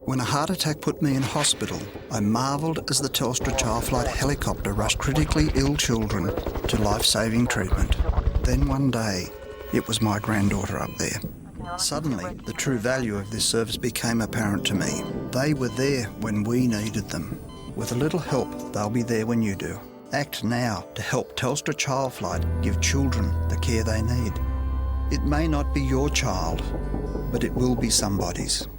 When a heart attack put me in hospital, I marvelled as the Telstra Child Flight helicopter rushed critically ill children to life-saving treatment. Then one day, it was my granddaughter up there. Suddenly, the true value of this service became apparent to me. They were there when we needed them. With a little help, they'll be there when you do. Act now to help Telstra Child Flight give children the care they need. It may not be your child, but it will be somebody's.